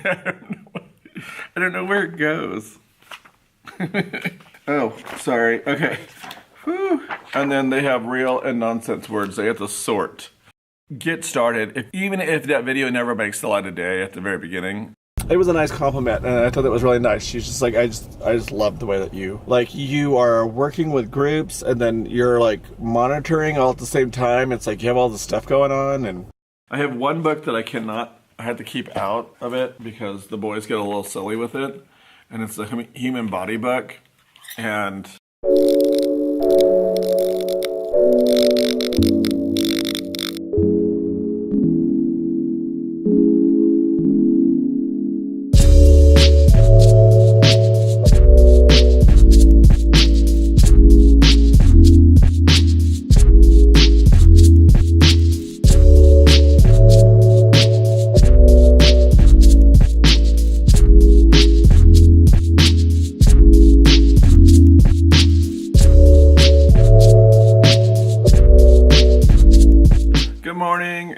I don't know where it goes. Oh, sorry. Okay. Whew. And then they have real and nonsense words. They have to sort. Get started. Even if that video never makes the light of day at the very beginning. It was a nice compliment, and I thought that was really nice. She's just like, I just love the way that you are working with groups, and then you're like monitoring all at the same time. It's like you have all this stuff going on, and I have one book that I had to keep out of it because the boys get a little silly with it, and it's the human body book, and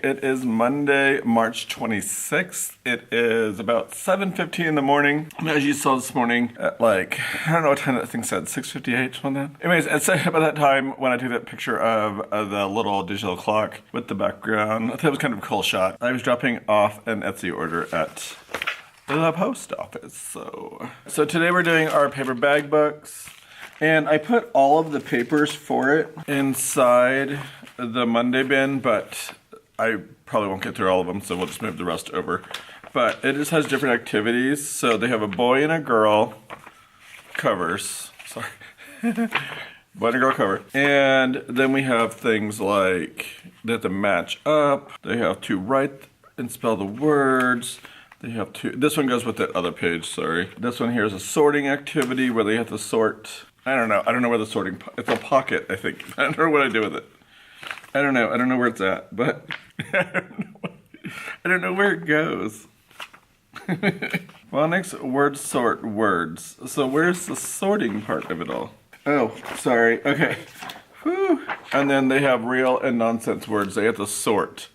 it is Monday, March 26th. It is about 7:15 in the morning. As you saw this morning at like, I don't know what time that thing said, 6:58, something like that. Anyways, at about that time when I took that picture of the little digital clock with the background, I thought it was kind of a cool shot. I was dropping off an Etsy order at the post office. So today we're doing our paper bag books. And I put all of the papers for it inside the Monday bin, but I probably won't get through all of them, so we'll just move the rest over. But it just has different activities. So they have a boy and a girl covers. Sorry. Boy and a girl cover. And then we have things like they have to match up. They have to write and spell the words. They have to, this one goes with the other page, sorry. This one here is a sorting activity where they have to sort. I don't know where the sorting, it's a pocket, I think. I don't know what I do with it. I don't know where it's at, but I don't know where it goes. Phonics word sort words. So where's the sorting part of it all? Oh, sorry, okay. Whew. And then they have real and nonsense words they have to sort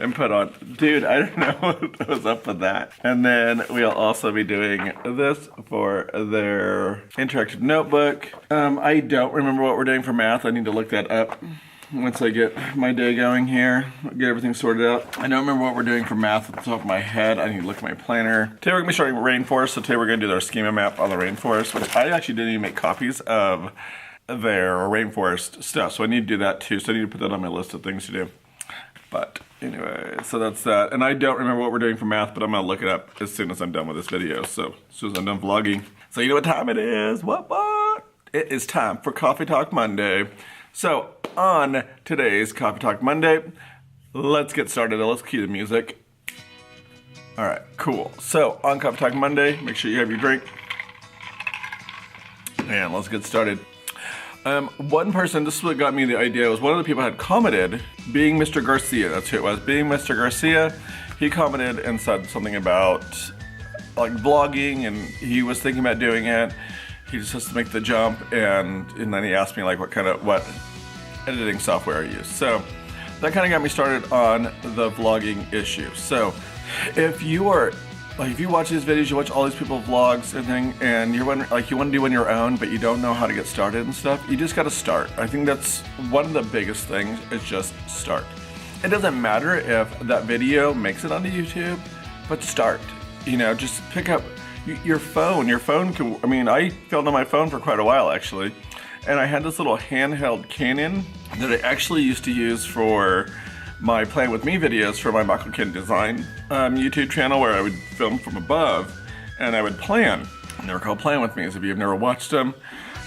and put on. Dude, I don't know what was up with that. And then we'll also be doing this for their interactive notebook. I don't remember what we're doing for math. I need to look that up once I get my day going here, get everything sorted out. I don't remember what we're doing for math at the top of my head. I need to look at my planner. Today we're gonna be starting rainforest. So today we're gonna do their schema map on the rainforest, which I actually didn't even make copies of their rainforest stuff. So I need to do that too. So I need to put that on my list of things to do. But anyway, so that's that. And I don't remember what we're doing for math, but I'm gonna look it up as soon as I'm done with this video. So as soon as I'm done vlogging. So you know what time it is? What? It is time for Coffee Talk Monday. So on today's Coffee Talk Monday, let's get started. Let's cue the music. All right, cool. So on Coffee Talk Monday, make sure you have your drink. And let's get started. One person, this is what got me the idea, was one of the people had commented, Being Mr. Garcia, that's who it was, Being Mr. Garcia, he commented and said something about like vlogging, and he was thinking about doing it. He just has to make the jump, and then he asked me like what editing software I use. So that kind of got me started on the vlogging issue. So if you are like, if you watch these videos, you watch all these people's vlogs and thing, and you're wondering, like, you want to do on your own, but you don't know how to get started and stuff, you just got to start. I think that's one of the biggest things, is just start. It doesn't matter if that video makes it onto YouTube, but start. You know, just pick up your phone. Your phone can, I mean, I filmed on my phone for quite a while actually, and I had this little handheld Canon that I actually used to use for my Playing With Me videos for my Michael Ken Design YouTube channel, where I would film from above and I would plan. And they were called Playing With Me. So if you've never watched them,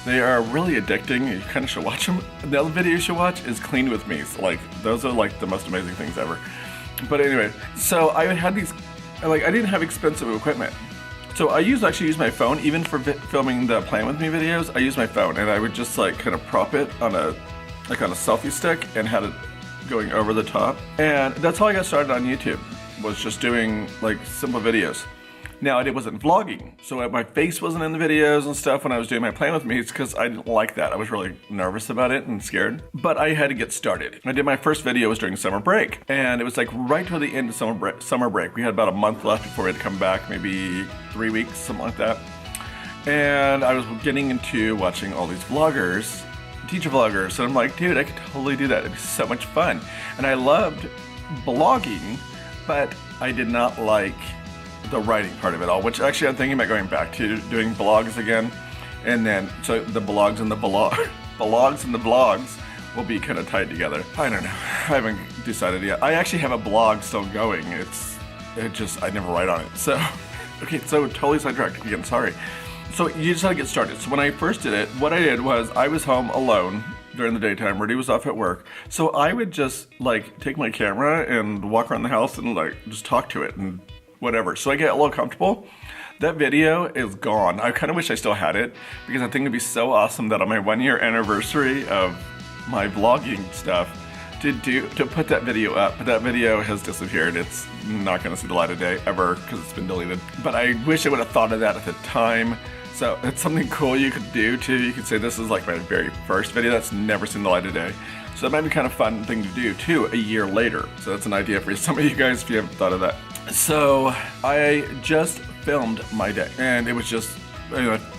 they are really addicting. You kind of should watch them. The other video you should watch is Clean With Me. So like, those are like the most amazing things ever. But anyway, so I had these, like, I didn't have expensive equipment. So I actually use my phone, even for filming the Playing With Me videos. I use my phone, and I would just like kind of prop it on a selfie stick and had it going over the top. And that's how I got started on YouTube, was just doing like simple videos. Now, it wasn't vlogging, so my face wasn't in the videos and stuff when I was doing my Playing With Me's because I didn't like that. I was really nervous about it and scared, but I had to get started. I did my first video was during summer break, and it was like right toward the end of summer break. We had about a month left before we had to come back, maybe 3 weeks, something like that. And I was getting into watching all these vloggers, teacher vloggers, and I'm like, dude, I could totally do that. It'd be so much fun. And I loved blogging, but I did not like the writing part of it all, which actually I'm thinking about going back to doing blogs again. And then, so the blogs and the blogs and the vlogs will be kind of tied together. I don't know. I haven't decided yet. I actually have a blog still going. I never write on it. So, okay, so totally sidetracked again, sorry. So you just had to get started. So when I first did it, what I did was I was home alone during the daytime. Rudy was off at work. So I would just like take my camera and walk around the house and like just talk to it and whatever. So I get a little comfortable. That video is gone. I kind of wish I still had it because I think it'd be so awesome that on my 1-year anniversary of my vlogging stuff to put that video up. But that video has disappeared. It's not gonna see the light of day ever because it's been deleted. But I wish I would have thought of that at the time. So it's something cool you could do too. You could say this is like my very first video that's never seen the light of day. So that might be kind of fun thing to do too a year later. So that's an idea for some of you guys if you haven't thought of that. So I just filmed my day, and it was just,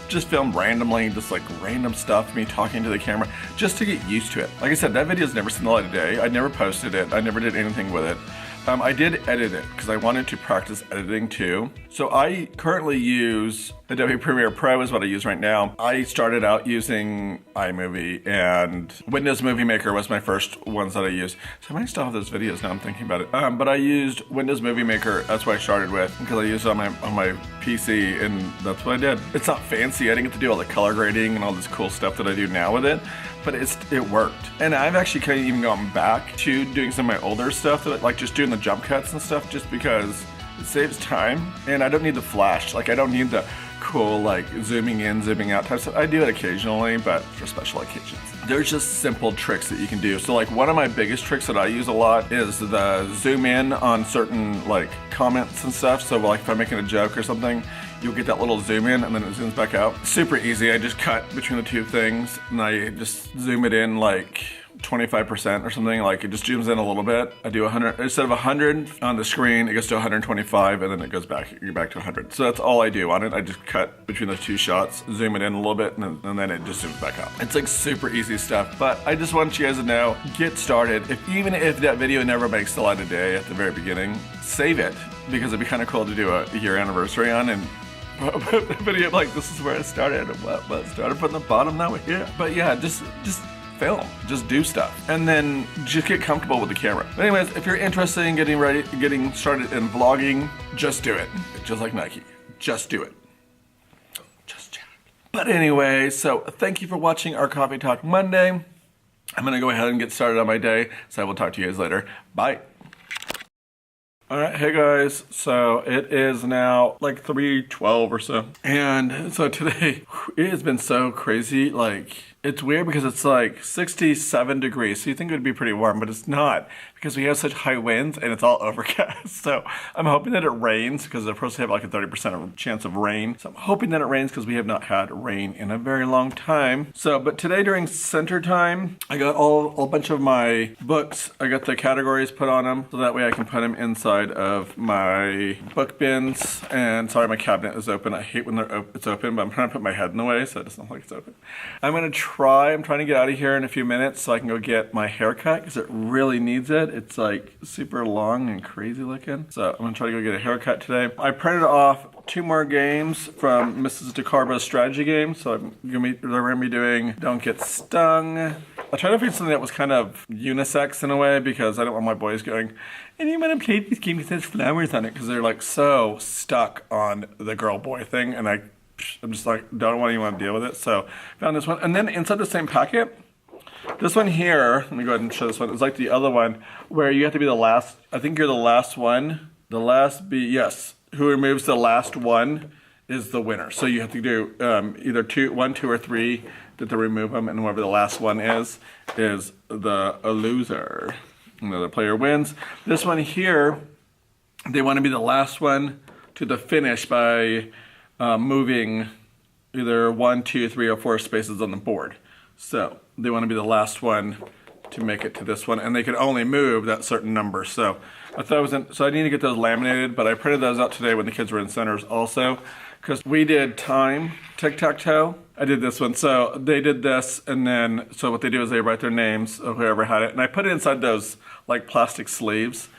just filmed randomly, just like random stuff, me talking to the camera, just to get used to it. Like I said, that video's never seen the light of day. I never posted it. I never did anything with it. I did edit it because I wanted to practice editing too. So I currently use Adobe Premiere Pro is what I use right now. I started out using iMovie, and Windows Movie Maker was my first ones that I used. So I might still have those videos now I'm thinking about it. But I used Windows Movie Maker, that's what I started with because I used it on my PC, and that's what I did. It's not fancy, I didn't get to do all the color grading and all this cool stuff that I do now with it. But it worked. And I've actually kind of even gone back to doing some of my older stuff, that like just doing the jump cuts and stuff, just because it saves time. And I don't need the flash. Like I don't need the cool like zooming in, zooming out type stuff. I do it occasionally, but for special occasions. There's just simple tricks that you can do. So like one of my biggest tricks that I use a lot is the zoom in on certain like comments and stuff. So like if I'm making a joke or something, you'll get that little zoom in and then it zooms back out. Super easy. I just cut between the two things and I just zoom it in like 25% or something. Like it just zooms in a little bit. I do 100 instead of 100 on the screen, it goes to 125 and then it goes back. You're back to 100. So that's all I do on it. I just cut between those two shots, zoom it in a little bit, and then it just zooms back out. It's like super easy stuff. But I just want you guys to know, get started. Even if that video never makes the light of day at the very beginning, save it because it'd be kind of cool to do a year anniversary on and put a video like this is where it started. What started from the bottom, now we're here. But yeah, just film, just do stuff, and then just get comfortable with the camera. But anyways, if you're interested in getting started in vlogging, just do it. Just like Nike, just do it. Just chat. But anyway, so thank you for watching our Coffee Talk Monday. I'm gonna go ahead and get started on my day, so I will talk to you guys later. Bye. Alright, hey guys, so it is now like 3:12 or so, and so today, it has been so crazy. Like, it's weird because it's like 67 degrees, so you think it would be pretty warm, but it's not because we have such high winds and it's all overcast. So I'm hoping that it rains because they're supposed to have like a 30% chance of rain. So I'm hoping that it rains because we have not had rain in a very long time. So, but today during center time, I got a bunch of my books. I got the categories put on them so that way I can put them inside of my book bins. And sorry, my cabinet is open. I hate when it's open, but I'm trying to put my head in the way so it doesn't look like it's open. I'm trying to get out of here in a few minutes so I can go get my hair cut because it really needs it. It's like super long and crazy looking. So I'm gonna try to go get a haircut today. I printed off 2 more games from Mrs. DeCarbo's strategy game. So they're gonna be doing Don't Get Stung. I tried to find something that was kind of unisex in a way because I don't want my boys going, and you want to play this game because there's flowers on it, because they're like so stuck on the girl boy thing, and I'm just like, don't want anyone to deal with it. So found this one, and then inside the same packet, this one here, let me go ahead and show this one. It's like the other one where you have to be the last, I think you're the last one. The last yes, who removes the last one is the winner. So you have to do either 1, 2, or 3 that they remove them, and whoever the last one is the loser. Another player wins. This one here, they want to be the last one to the finish by moving either 1, 2, 3, or 4 spaces on the board. So they want to be the last one to make it to this one, and they can only move that certain number. So I thought so I need to get those laminated, but I printed those out today when the kids were in centers also, because we did time tic-tac-toe. I did this one, so they did this, and then so what they do is they write their names of whoever had it, and I put it inside those like plastic sleeves,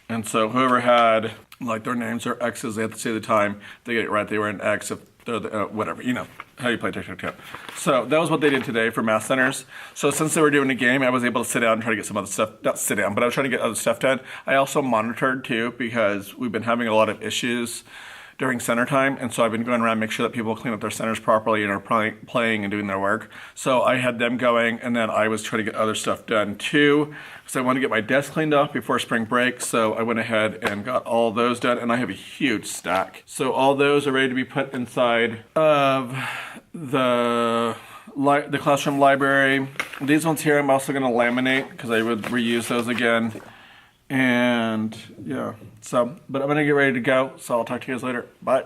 and so whoever had like their names or X's, they have to say the time. They get it right, they were an X. If they're the, whatever, you know how you play tic-tac-toe. So that was what they did today for math centers. So since they were doing a game, I was able to sit down and try to get some other stuff, not sit down, but I was trying to get other stuff done. I also monitored too, because we've been having a lot of issues during center time, and so I've been going around make sure that people clean up their centers properly and are playing and doing their work. So I had them going, and then I was trying to get other stuff done too, because I want to get my desk cleaned off before spring break. So I went ahead and got all those done, and I have a huge stack. So all those are ready to be put inside of the classroom library. These ones here I'm also going to laminate because I would reuse those again. And yeah, so, but I'm gonna get ready to go, so I'll talk to you guys later. Bye.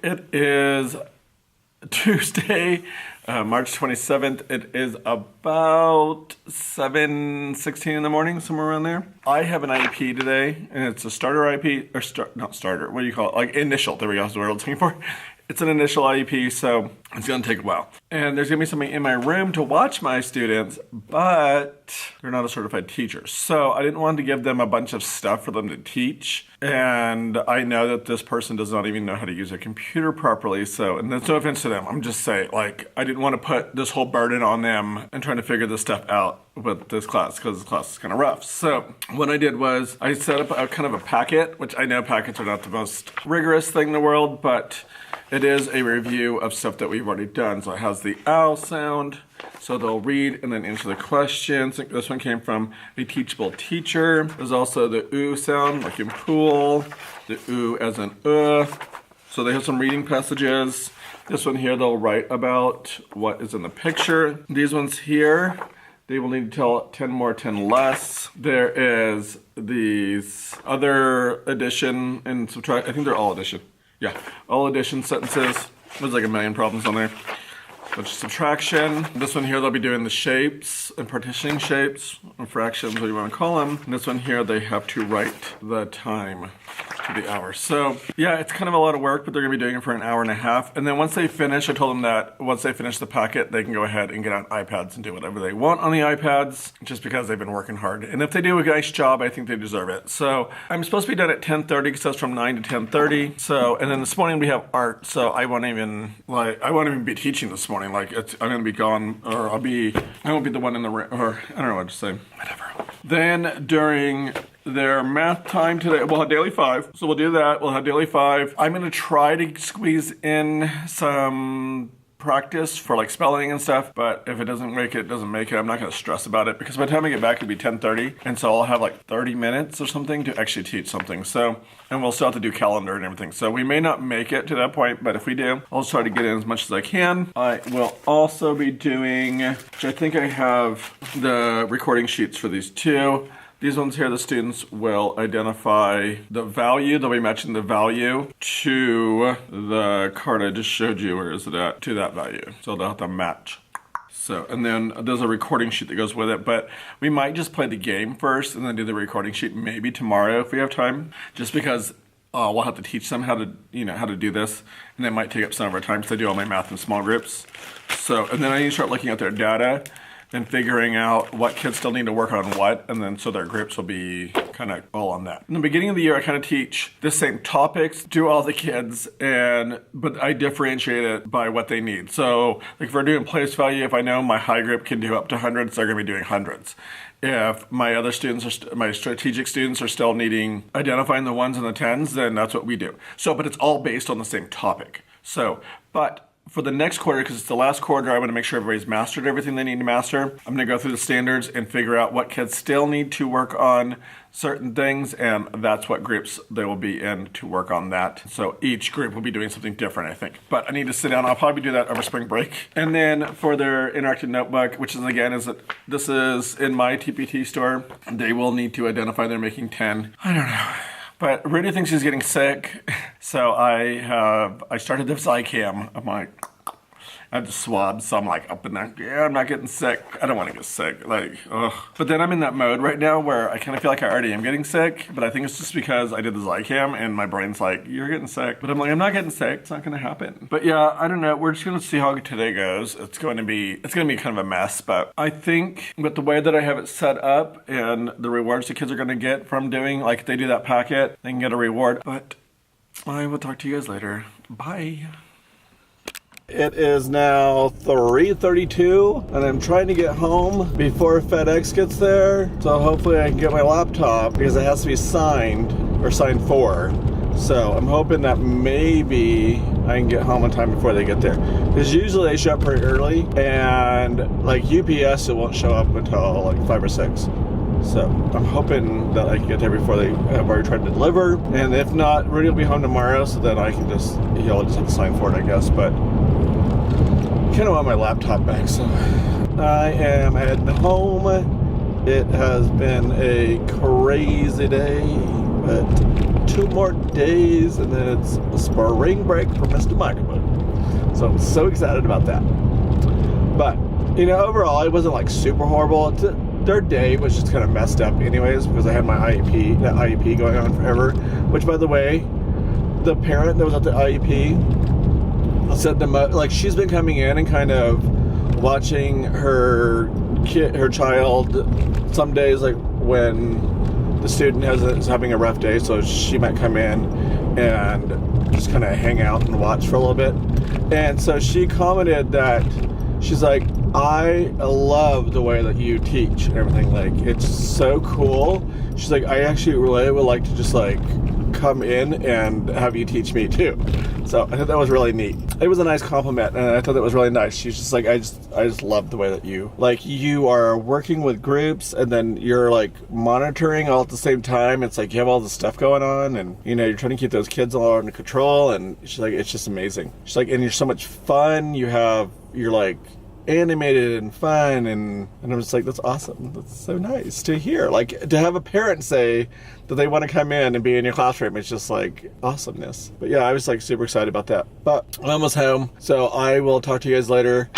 It is Tuesday, March 27th. It is about 7:16 in the morning, somewhere around there. I have an IEP today, and it's a starter IEP, or not starter, what do you call it? Like initial, there we go, that's the word I was looking for. It's an initial IEP, so it's gonna take a while. And there's gonna be somebody in my room to watch my students, but they're not a certified teacher. So I didn't want to give them a bunch of stuff for them to teach. And I know that this person does not even know how to use a computer properly. So, and there's no offense to them. I'm just saying, like, I didn't want to put this whole burden on them and trying to figure this stuff out with this class, because this class is kind of rough. So what I did was I set up a kind of a packet, which I know packets are not the most rigorous thing in the world, but it is a review of stuff that we've already done. So it has the owl sound, so they'll read and then answer the questions. This one came from A Teachable Teacher. There's also the ooh sound, like in pool, the ooh as in So they have some reading passages. This one here, they'll write about what is in the picture. These ones here, they will need to tell 10 more, 10 less. There is these other addition and subtract, I think they're all addition. Yeah, all addition sentences. There's like a million problems on there. Bunch of subtraction. This one here, they'll be doing the shapes and partitioning shapes, or fractions, what you want to call them. And this one here, they have to write the time to the hour. So yeah, it's kind of a lot of work, but they're gonna be doing it for an hour and a half. And then once they finish, I told them that once they finish the packet, they can go ahead and get on iPads and do whatever they want on the iPads, just because they've been working hard. And if they do a nice job, I think they deserve it. So I'm supposed to be done at 10:30 because that's from 9 to 10:30. So, and then this morning we have art. So I won't even be teaching this morning. Like I'm gonna be gone, or I won't be the one in the room, or I don't know what to say, whatever. Then during their math time today, we'll have daily 5. So we'll do that, we'll have daily 5. I'm gonna try to squeeze in some practice for like spelling and stuff, but if it doesn't make it, it doesn't make it. I'm not gonna stress about it, because by the time I get back, it'll be 10:30, and so I'll have like 30 minutes or something to actually teach something. So, and we'll still have to do calendar and everything. So we may not make it to that point, but if we do, I'll try to get in as much as I can. I will also be doing, which I think I have the recording sheets for these two. These ones here, the students will identify the value. They'll be matching the value to the card I just showed you. Where is it at? To that value. So they'll have to match. So, and then there's a recording sheet that goes with it, but we might just play the game first and then do the recording sheet maybe tomorrow if we have time, just because we'll have to teach them how to do this, and it might take up some of our time because I do all my math in small groups. So, and then I need to start looking at their data. and figuring out what kids still need to work on what, and then so their groups will be kind of all on that. In the beginning of the year, I kind of teach the same topics to all the kids, but I differentiate it by what they need. So like if we're doing place value, if I know my high group can do up to hundreds, they're going to be doing hundreds. If my other students my strategic students are still needing identifying the ones and the tens, then that's what we do. So, but it's all based on the same topic. So, but for the next quarter, because it's the last quarter, I want to make sure everybody's mastered everything they need to master. I'm going to go through the standards and figure out what kids still need to work on certain things, and that's what groups they will be in to work on that. So each group will be doing something different, I think. But I need to sit down. I'll probably do that over spring break. And then for their interactive notebook, which is again, this is in my TPT store, they will need to identify they're making 10. I don't know. But Rudy thinks he's getting sick, so I started this Zicam. I'm like, I have the swab, so I'm like up in there. Yeah, I'm not getting sick. I don't want to get sick. Like, ugh. But then I'm in that mode right now where I kind of feel like I already am getting sick, but I think it's just because I did the Zicam and my brain's like, you're getting sick. But I'm like, I'm not getting sick. It's not going to happen. But yeah, I don't know. We're just going to see how today goes. It's going to be kind of a mess, but I think with the way that I have it set up and the rewards the kids are going to get from doing, like if they do that packet, they can get a reward. But I will talk to you guys later. Bye. It is now 3:32 and I'm trying to get home before FedEx gets there. So hopefully I can get my laptop because it has to be signed or signed for. So I'm hoping that maybe I can get home in time before they get there. Because usually they show up pretty early and like UPS, it won't show up until like 5 or 6. So I'm hoping that I can get there before they have already tried to deliver. And if not, Rudy will be home tomorrow, so then I can he'll just have to sign for it, I guess. But I kind of want my laptop back, so I am heading home. It has been a crazy day, but 2 more days and then it's a spring break for Mr. Microbook. So I'm so excited about that. But, you know, overall it wasn't like super horrible. Their day was just kind of messed up anyways because I had my IEP going on forever, which by the way, the parent that was at the IEP set them up, like she's been coming in and kind of watching her child some days, like when the student is having a rough day, so she might come in and just kind of hang out and watch for a little bit. And so she commented that she's like, I love the way that you teach and everything, like it's so cool. She's like, I actually really would like to just like come in and have you teach me too. So I thought that was really neat. It was a nice compliment and I thought that was really nice. She's just like, I just love the way that you are working with groups and then you're like monitoring all at the same time. It's like you have all this stuff going on and you know, you're trying to keep those kids all under control, and she's like, it's just amazing. She's like, and you're so much fun. You're like animated and fun, and I'm just like, that's awesome. That's so nice to hear. Like to have a parent say that they want to come in and be in your classroom, it's just like awesomeness. But yeah, I was like super excited about that. But I'm almost home, so I will talk to you guys later.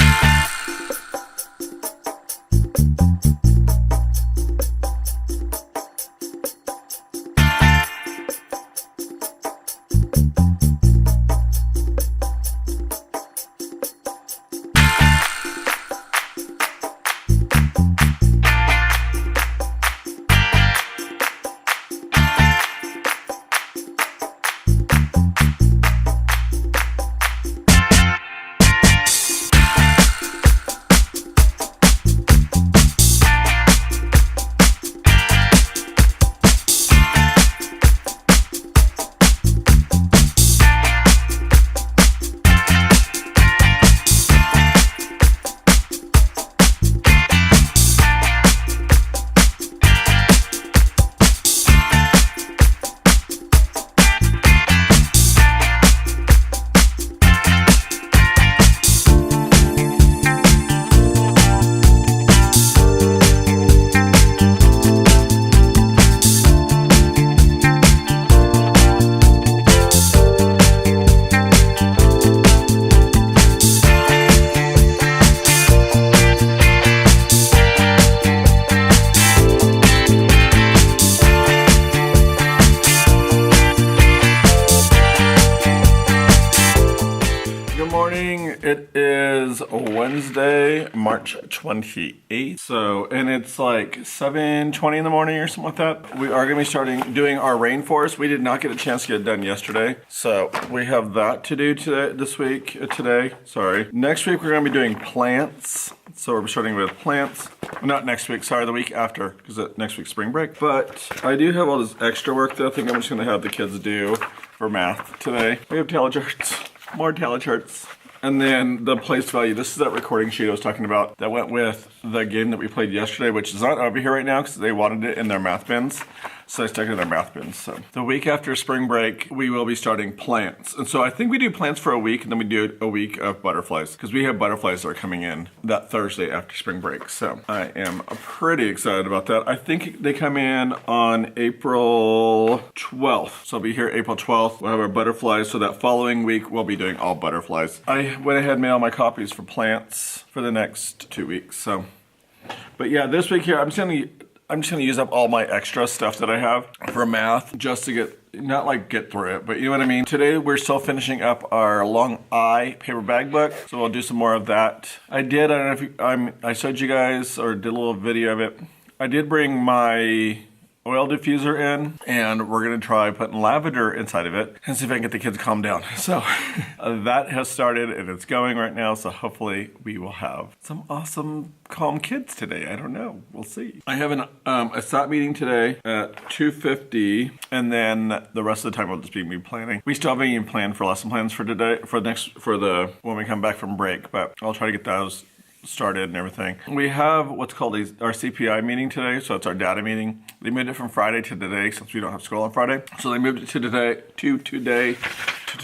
morning. It is Wednesday, March 28th. So, and it's like 7:20 in the morning or something like that. We are going to be doing our rainforest. We did not get a chance to get it done yesterday. So we have that to do today. Sorry. Next week, we're going to be doing plants. So we're starting with plants. Not next week, sorry, the week after, because next week's spring break. But I do have all this extra work that I think I'm just going to have the kids do for math today. We have tally charts, more tally charts. And then the place value. This is that recording sheet I was talking about that went with the game that we played yesterday, which is not over here right now because they wanted it in their math bins. So I stuck it in their math bins. So the week after spring break, we will be starting plants. And so I think we do plants for a week and then we do a week of butterflies because we have butterflies that are coming in that Thursday after spring break. So I am pretty excited about that. I think they come in on April 12th. So I'll be here April 12th. We'll have our butterflies. So that following week, we'll be doing all butterflies. I went ahead and made all my copies for plants for the next 2 weeks. So, but yeah, this week here, I'm just gonna use up all my extra stuff that I have for math just to get through it, but you know what I mean? Today we're still finishing up our Long I paper bag book, so we'll do some more of that. I don't know if I showed you guys or did a little video of it. I did bring my oil diffuser in and we're gonna try putting lavender inside of it and see if I can get the kids to calm down. So that has started and it's going right now, so hopefully we will have some awesome calm kids today. I don't know, we'll see. I have a SAT meeting today at 2:50 and then the rest of the time we'll just be planning. We still haven't even planned for lesson plans for today, when we come back from break, but I'll try to get those started and everything. We have what's called our CPI meeting today, so it's our data meeting. They moved it from Friday to today since we don't have school on Friday. So they moved it to today.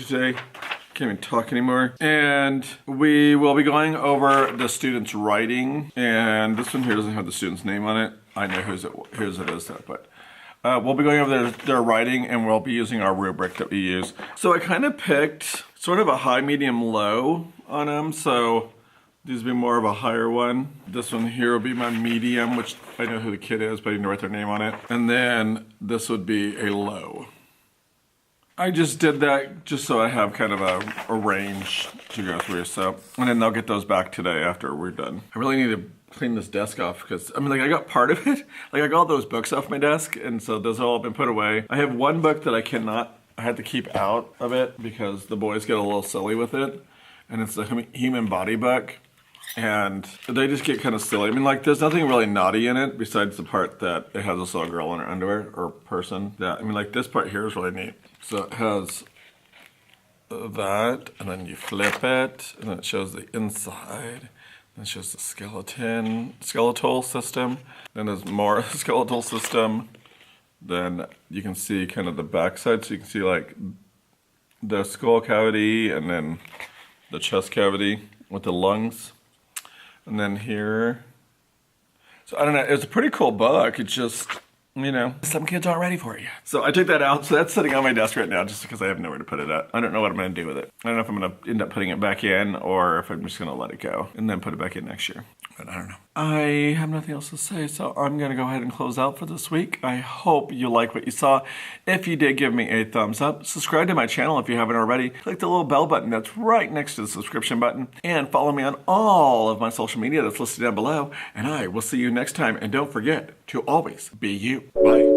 Can't even talk anymore. And we will be going over the students' writing. And this one here doesn't have the student's name on it. I know whose it is though, but we'll be going over their writing and we'll be using our rubric that we use. So I kind of picked sort of a high, medium, low on them. So these will be more of a higher one. This one here will be my medium, which I know who the kid is, but I didn't write their name on it. And then this would be a low. I just did that just so I have kind of a range to go through. So, and then they'll get those back today after we're done. I really need to clean this desk off because, I got part of it. I got all those books off my desk, and so those have all been put away. I have one book that I had to keep out of it because the boys get a little silly with it. And it's the human body book. And they just get kind of silly. There's nothing really naughty in it besides the part that it has this little girl in her underwear or person. This part here is really neat. So it has that, and then you flip it, and then it shows the inside. Then it shows the skeletal system. Then there's more skeletal system. Then you can see kind of the backside, so you can see the skull cavity and then the chest cavity with the lungs. And then here, so I don't know, it's a pretty cool book. It's just, some kids aren't ready for it yet. So I took that out, so that's sitting on my desk right now just because I have nowhere to put it at. I don't know what I'm gonna do with it. I don't know if I'm gonna end up putting it back in or if I'm just gonna let it go and then put it back in next year. But I don't know. I have nothing else to say, so I'm gonna go ahead and close out for this week. I hope you like what you saw. If you did, give me a thumbs up. Subscribe to my channel if you haven't already. Click the little bell button that's right next to the subscription button. And follow me on all of my social media that's listed down below. And I will see you next time. And don't forget to always be you. Bye.